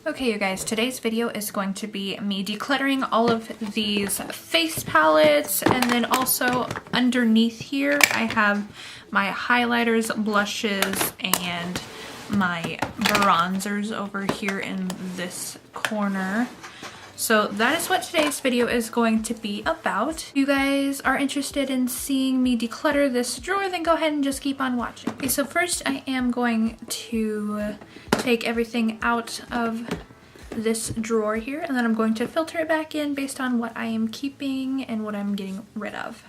Okay, you guys, today's video is going to be me decluttering all of these face palettes, and then also underneath here I have my highlighters, blushes, and my bronzers over here in this corner. So that is what today's video is going to be about. If you guys are interested in seeing me declutter this drawer, then go ahead and just keep on watching. Okay, so first I am going to take everything out of this drawer here, and then I'm going to filter it back in based on what I am keeping and what I'm getting rid of.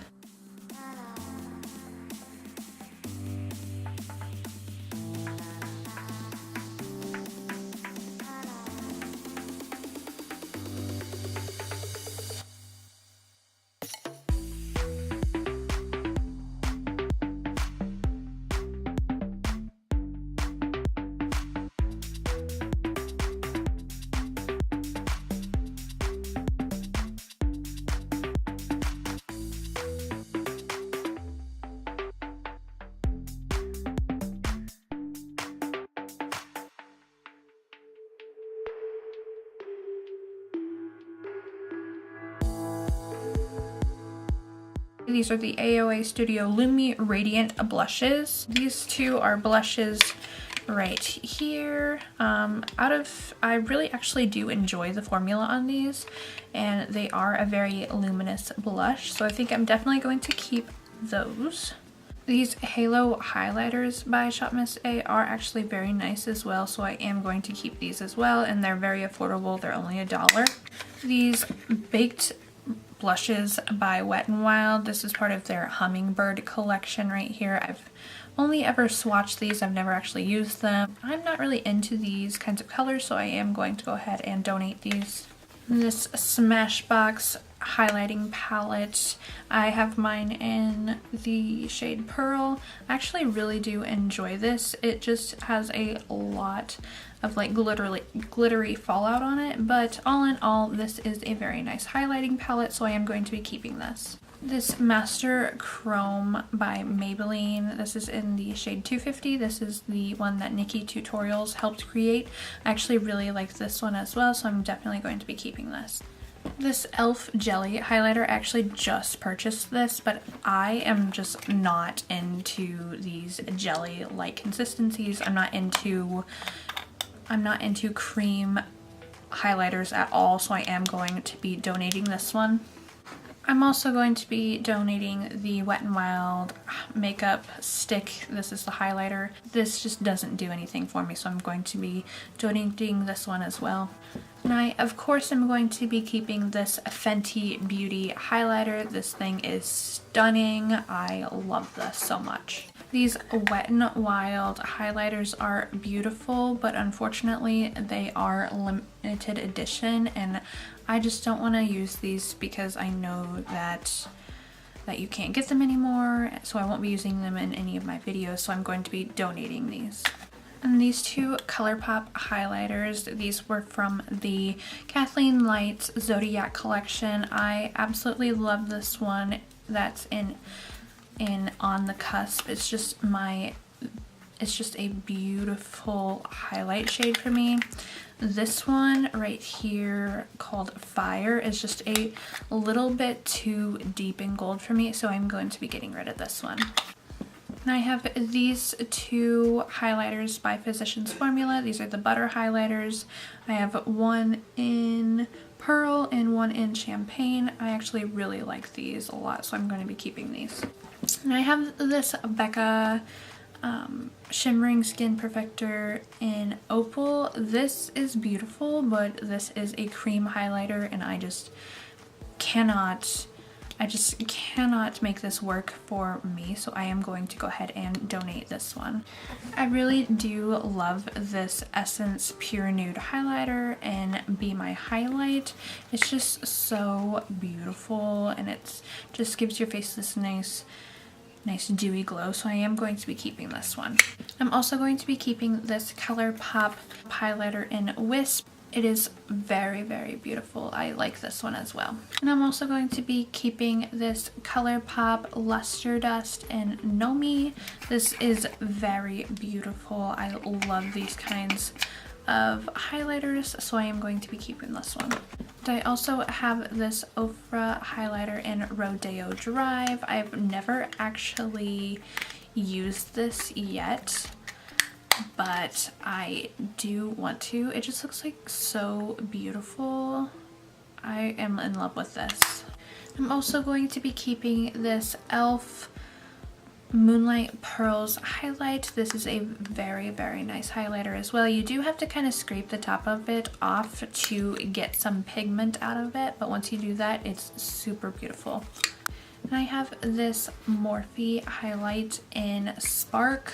These are the AOA Studio Lumi Radiant blushes. These two are blushes right here. I really actually do enjoy the formula on these, and they are a very luminous blush, so I think I'm definitely going to keep those. These Halo highlighters by Shop Miss A are actually very nice as well, so I am going to keep these as well, and they're very affordable. They're only $1. These baked blushes by Wet n Wild. This is part of their Hummingbird collection right here. I've only ever swatched these. I've never actually used them. I'm not really into these kinds of colors, so I am going to go ahead and donate these. This Smashbox highlighting palette, I have mine in the shade Pearl. I actually really do enjoy this. It just has a lot of like glittery fallout on it, but all in all, this is a very nice highlighting palette, so I am going to be keeping this. This Master Chrome by Maybelline, this is in the shade 250. This is the one that Nikki Tutorials helped create. I actually really like this one as well, so I'm definitely going to be keeping this. This e.l.f. Jelly highlighter, I actually just purchased this, but I am just not into these jelly-like consistencies. I'm not into cream highlighters at all, so I am going to be donating this one. I'm also going to be donating the Wet n Wild makeup stick. This is the highlighter. This just doesn't do anything for me, so I'm going to be donating this one as well. And I, of course, am going to be keeping this Fenty Beauty highlighter. This thing is stunning. I love this so much. These Wet n Wild highlighters are beautiful, but unfortunately they are limited edition, and I just don't want to use these because I know that you can't get them anymore, so I won't be using them in any of my videos, so I'm going to be donating these. And these two ColourPop highlighters, these were from the Kathleen Lights Zodiac collection. I absolutely love this one. That's in On the Cusp. It's just a beautiful highlight shade for me. This one right here called Fire is just a little bit too deep in gold for me, so I'm going to be getting rid of this one. And I have these two highlighters by Physicians Formula. These are the butter highlighters. I have one in Pearl and one in Champagne. I actually really like these a lot, so I'm going to be keeping these. And I have this Becca Shimmering Skin Perfector in Opal. This is beautiful, but this is a cream highlighter, and I just cannot make this work for me, so I am going to go ahead and donate this one. I really do love this Essence Pure Nude highlighter in Be My Highlight. It's just so beautiful, and it just gives your face this nice dewy glow, so I am going to be keeping this one. I'm also going to be keeping this ColourPop highlighter in Wisp. It is very, very beautiful. I like this one as well. And I'm also going to be keeping this ColourPop Luster Dust in Nomi. This is very beautiful. I love these kinds of highlighters, so I am going to be keeping this one. And I also have this Ofra highlighter in Rodeo Drive. I've never actually used this yet, but I do want to. It just looks like so beautiful. I am in love with this. I'm also going to be keeping this e.l.f. Moonlight Pearls highlight. This is a very, very nice highlighter as well. You do have to kind of scrape the top of it off to get some pigment out of it, but once you do that, it's super beautiful. And I have this Morphe highlight in Spark.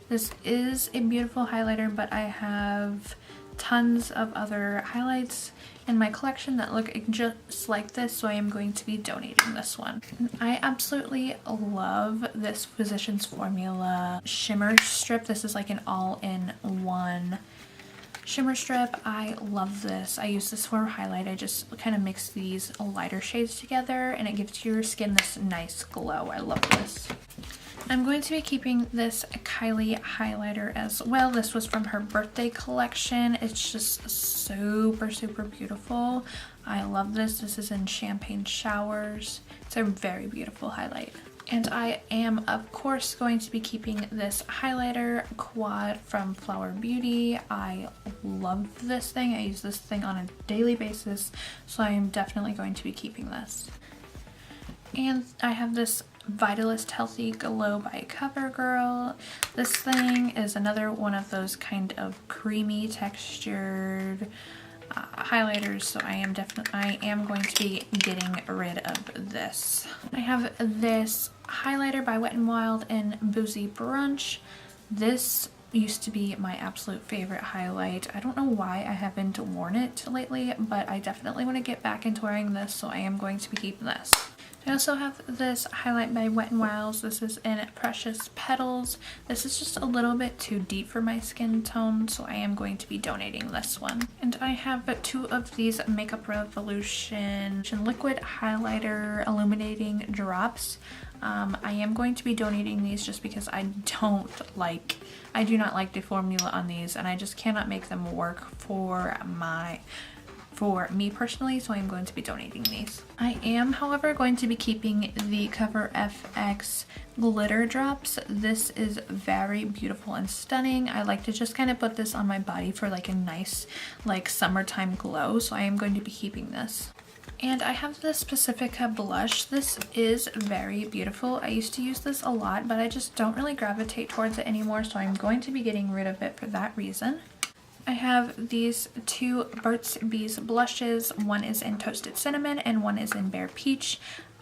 This is a beautiful highlighter, but I have tons of other highlights in my collection that look just like this, so I am going to be donating this one. And I absolutely love this Physicians Formula shimmer strip. This is like an all-in-one shimmer strip. I love this. I use this for highlight. I just kind of mix these lighter shades together and it gives your skin this nice glow. I love this. I'm going to be keeping this Kylie highlighter as well. This was from her birthday collection. It's just super, super beautiful. I love this. This is in Champagne Showers. It's a very beautiful highlight. And I am, of course, going to be keeping this highlighter quad from Flower Beauty. I love this thing. I use this thing on a daily basis, so I am definitely going to be keeping this. And I have this Vitalist Healthy Glow by CoverGirl. This thing is another one of those kind of creamy textured highlighters, so I am going to be getting rid of this. I have this highlighter by Wet n Wild in Boozy Brunch. This used to be my absolute favorite highlight. I don't know why I haven't worn it lately, but I definitely want to get back into wearing this, so I am going to be keeping this. I also have this highlight by Wet n Wild. This is in Precious Petals. This is just a little bit too deep for my skin tone, so I am going to be donating this one. And I have two of these Makeup Revolution liquid highlighter illuminating drops. I am going to be donating these just because I do not like the formula on these, and I just cannot make them work for me personally, so I'm going to be donating these. I am, however, going to be keeping the Cover FX glitter drops. This is very beautiful and stunning. I like to just kind of put this on my body for like a nice like summertime glow, so I am going to be keeping this. And I have this Pacifica blush. This is very beautiful. I used to use this a lot, but I just don't really gravitate towards it anymore, so I'm going to be getting rid of it for that reason. I have these two Burt's Bees blushes. One is in Toasted Cinnamon and one is in Bare Peach.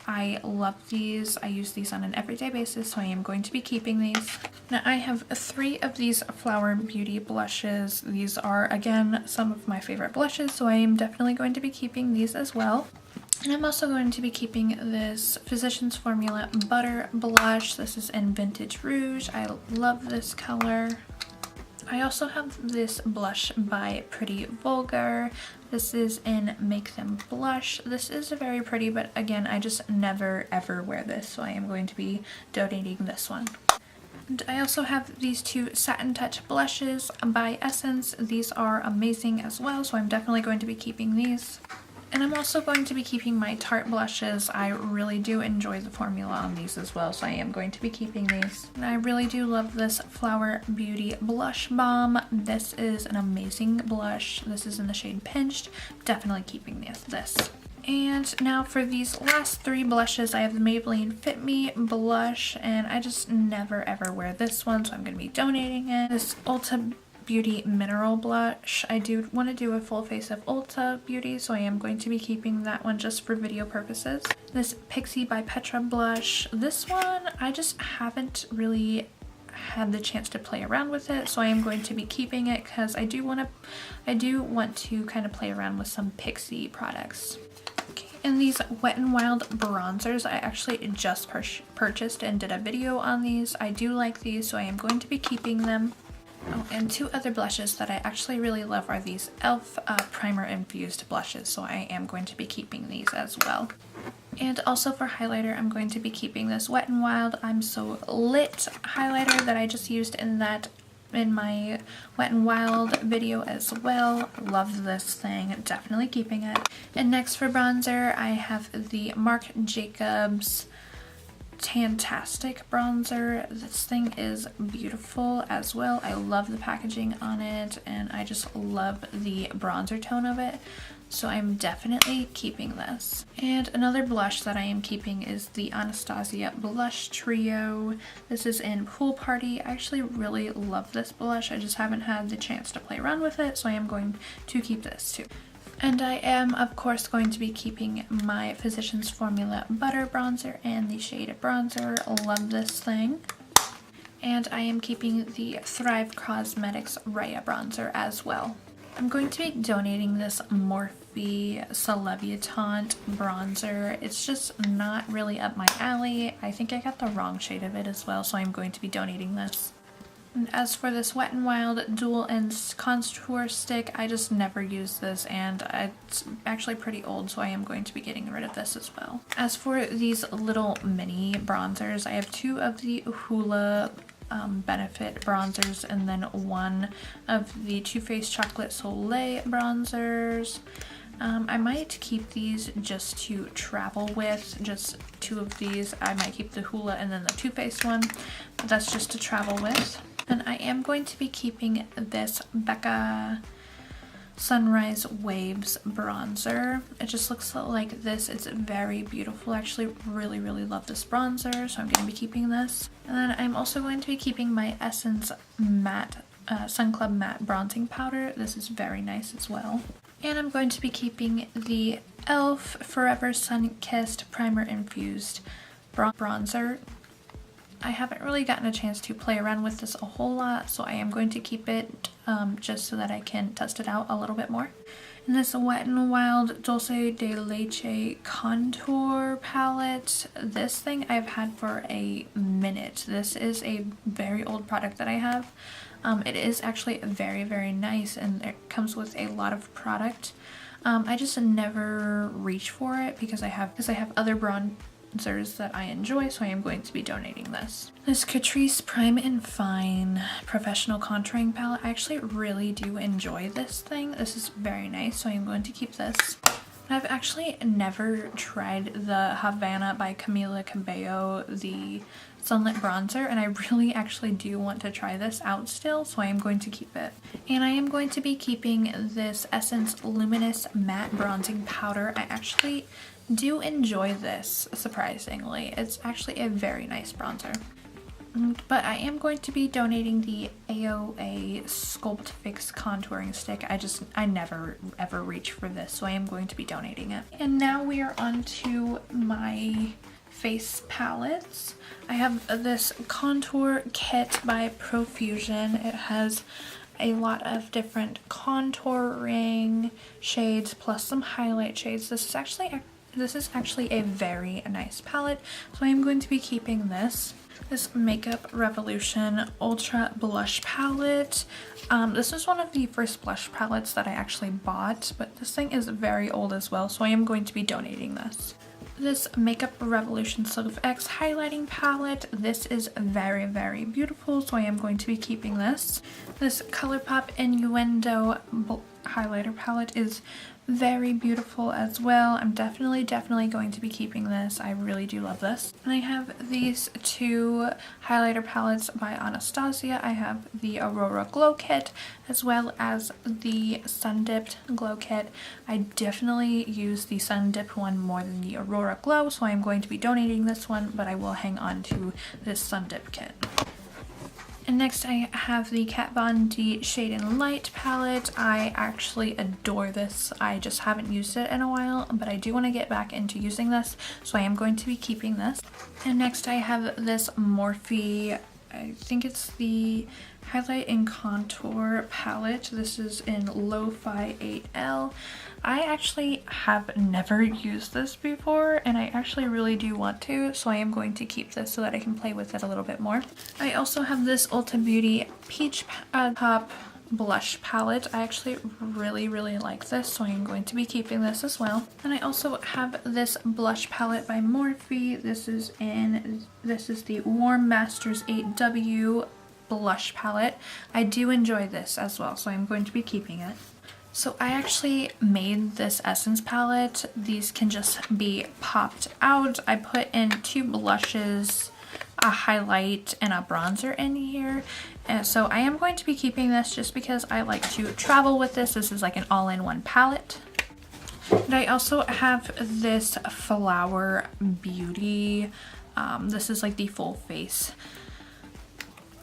I love these. I use these on an everyday basis, so I am going to be keeping these. Now I have three of these Flower Beauty blushes. These are, again, some of my favorite blushes, so I am definitely going to be keeping these as well. And I'm also going to be keeping this Physicians Formula Butter Blush. This is in Vintage Rouge. I love this color. I also have this blush by Pretty Vulgar. This is in Make Them Blush. This is very pretty, but again, I just never ever wear this, so I am going to be donating this one. And I also have these two Satin Touch blushes by Essence. These are amazing as well, so I'm definitely going to be keeping these. And I'm also going to be keeping my Tarte blushes. I really do enjoy the formula on these as well, so I am going to be keeping these. And I really do love this Flower Beauty Blush Balm. This is an amazing blush. This is in the shade Pinched. Definitely keeping this. And now for these last three blushes, I have the Maybelline Fit Me blush, and I just never ever wear this one, so I'm going to be donating it. This Ulta Beauty Mineral Blush. I do want to do a full face of Ulta Beauty, so I am going to be keeping that one just for video purposes. This Pixie by Petra blush. This one, I just haven't really had the chance to play around with it, so I am going to be keeping it because I do want to kind of play around with some Pixie products. Okay. And these Wet n Wild bronzers, I actually just purchased and did a video on these. I do like these, so I am going to be keeping them. Oh, and two other blushes that I actually really love are these e.l.f. Primer Infused blushes, so I am going to be keeping these as well. And also for highlighter, I'm going to be keeping this Wet n Wild I'm So Lit highlighter that I just used in that in my Wet n Wild video as well. Love this thing, definitely keeping it. And next for bronzer, I have the Marc Jacobs Tantastic bronzer. This thing is beautiful as well. I love the packaging on it, and I just love the bronzer tone of it. So I'm definitely keeping this. And another blush that I am keeping is the Anastasia Blush Trio. This is in Pool Party. I actually really love this blush. I just haven't had the chance to play around with it, so I am going to keep this too. And I am, of course, going to be keeping my Physicians Formula Butter Bronzer and the shade Bronzer. Love this thing. And I am keeping the Thrive Cosmetics Raya Bronzer as well. I'm going to be donating this Morphe Celebitant bronzer. It's just not really up my alley. I think I got the wrong shade of it as well, so I'm going to be donating this. And as for this Wet n Wild Dual Ends Contour Stick, I just never use this, and it's actually pretty old, so I am going to be getting rid of this as well. As for these little mini bronzers, I have two of the Hoola Benefit bronzers and then one of the Too Faced Chocolate Soleil bronzers. I might keep these just to travel with, just two of these. I might keep the Hoola and then the Too Faced one, but that's just to travel with. And I am going to be keeping this Becca Sunrise Waves bronzer. It just looks like this. It's very beautiful. I actually really love this bronzer, so I'm going to be keeping this. And then I'm also going to be keeping my Essence Matte Sun Club Matte Bronzing Powder. This is very nice as well. And I'm going to be keeping the e.l.f. Forever Sun Kissed Primer Infused bronzer. I haven't really gotten a chance to play around with this a whole lot, so I am going to keep it just so that I can test it out a little bit more. And this Wet n Wild Dulce de Leche Contour Palette. This thing I've had for a minute. This is a very old product that I have. It is actually very nice, and it comes with a lot of product. I just never reach for it because I have other bronzers that I enjoy, so I am going to be donating this. This Catrice Prime and Fine Professional Contouring Palette. I actually really do enjoy this thing. This is very nice, so I am going to keep this. I've actually never tried the Havana by Camila Cabello, the Sunlit Bronzer, and I really actually do want to try this out still, so I am going to keep it. And I am going to be keeping this Essence Luminous Matte Bronzing Powder. I actually do enjoy this, surprisingly. It's actually a very nice bronzer. But I am going to be donating the AOA Sculpt Fix Contouring Stick. I never ever reach for this, so I am going to be donating it. And now we are on to my face palettes. I have this contour kit by Profusion. It has a lot of different contouring shades plus some highlight shades. This is actually a very nice palette, so I am going to be keeping this. This Makeup Revolution Ultra Blush Palette. This is one of the first blush palettes that I actually bought, but this thing is very old as well, so I am going to be donating this. This Makeup Revolution Silk X Highlighting Palette. This is very beautiful, so I am going to be keeping this. This ColourPop Innuendo Highlighter Palette is very beautiful as well. I'm definitely going to be keeping this. I really do love this. And I have these two highlighter palettes by Anastasia. I have the Aurora Glow Kit as well as the Sun Dipped Glow Kit. I definitely use the Sun Dipped one more than the Aurora Glow, so I'm going to be donating this one, but I will hang on to this Sun Dip kit. And next I have the Kat Von D Shade and Light palette. I actually adore this. I just haven't used it in a while, but I do want to get back into using this, so I am going to be keeping this. And next I have this Morphe, I think it's the Highlight and Contour palette. This is in Lo-Fi 8L. I actually have never used this before, and I actually really do want to, so I am going to keep this so that I can play with it a little bit more. I also have this Ulta Beauty Peach Pop Blush Palette. I actually really like this, so I am going to be keeping this as well. And I also have this blush palette by Morphe. This is the Warm Masters 8W blush palette. I do enjoy this as well, so I'm going to be keeping it. So I actually made this Essence palette. These can just be popped out. I put in 2 blushes, a highlight, and a bronzer in here. And so I am going to be keeping this just because I like to travel with this. This is like an all-in-one palette. And I also have this Flower Beauty. This is like the full face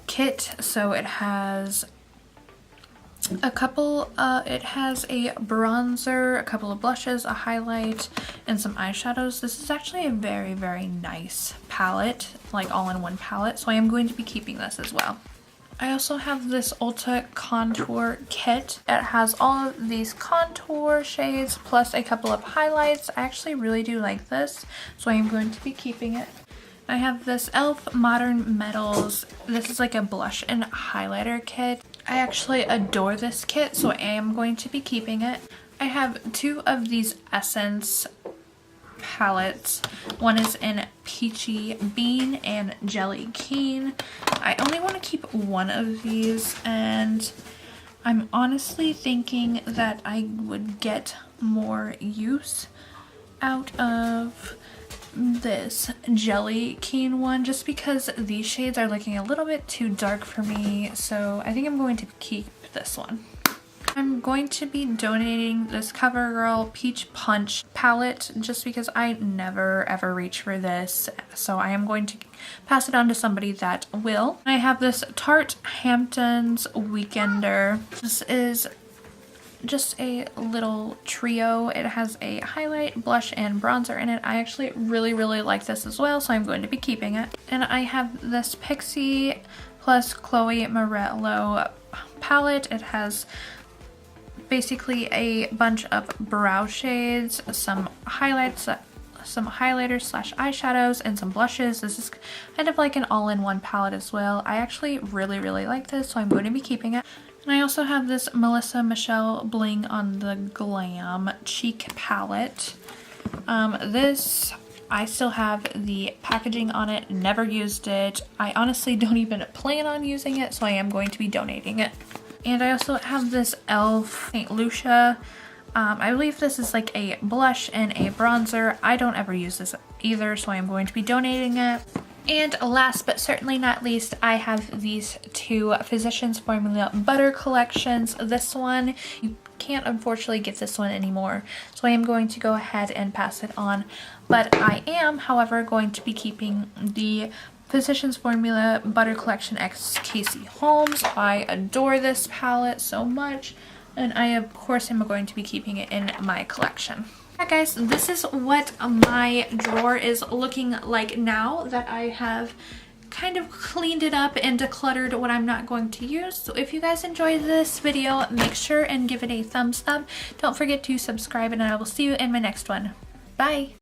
kit. So it has a couple, it has a bronzer, a couple of blushes, a highlight, and some eyeshadows. This is actually a very, very nice palette, like all-in-one palette, so I am going to be keeping this as well. I also have this Ulta contour kit. It has all of these contour shades plus a couple of highlights. I actually really do like this, so I am going to be keeping it. I have this e.l.f. Modern Metals. This is like a blush and highlighter kit. I actually adore this kit, so I am going to be keeping it. I have 2 of these Essence palettes. One is in Peachy Bean and Jelly Keen. I only want to keep one of these, and I'm honestly thinking that I would get more use out of this Jelly Keen one, just because these shades are looking a little bit too dark for me, so I think I'm going to keep this one. I'm going to be donating this CoverGirl Peach Punch palette just because I never ever reach for this, so I am going to pass it on to somebody that will. I have this Tarte Hamptons Weekender. This is just a little trio. It has a highlight, blush, and bronzer in it. I actually really like this as well, so I'm going to be keeping it. And I have this Pixie plus Chloe Morello palette. It has basically a bunch of brow shades, some highlights, some highlighters slash eyeshadows, and some blushes. This is kind of like an all-in-one palette as well. I actually really like this, so I'm going to be keeping it. And I also have this Melissa Michelle Bling on the Glam Cheek palette. This, I still have the packaging on it, never used it. I honestly don't even plan on using it, so I am going to be donating it. And I also have this e.l.f. St. Lucia. I believe this is like a blush and a bronzer. I don't ever use this either, so I am going to be donating it. And last but certainly not least, I have these 2 Physicians Formula Butter collections. This one, you can't unfortunately get this one anymore, so I am going to go ahead and pass it on. But I am, however, going to be keeping the Physicians Formula Butter Collection X Casey Holmes. I adore this palette so much, and I of course am going to be keeping it in my collection. Alright guys, this is what my drawer is looking like now that I have kind of cleaned it up and decluttered what I'm not going to use. So if you guys enjoyed this video, make sure and give it a thumbs up. Don't forget to subscribe, and I will see you in my next one. Bye!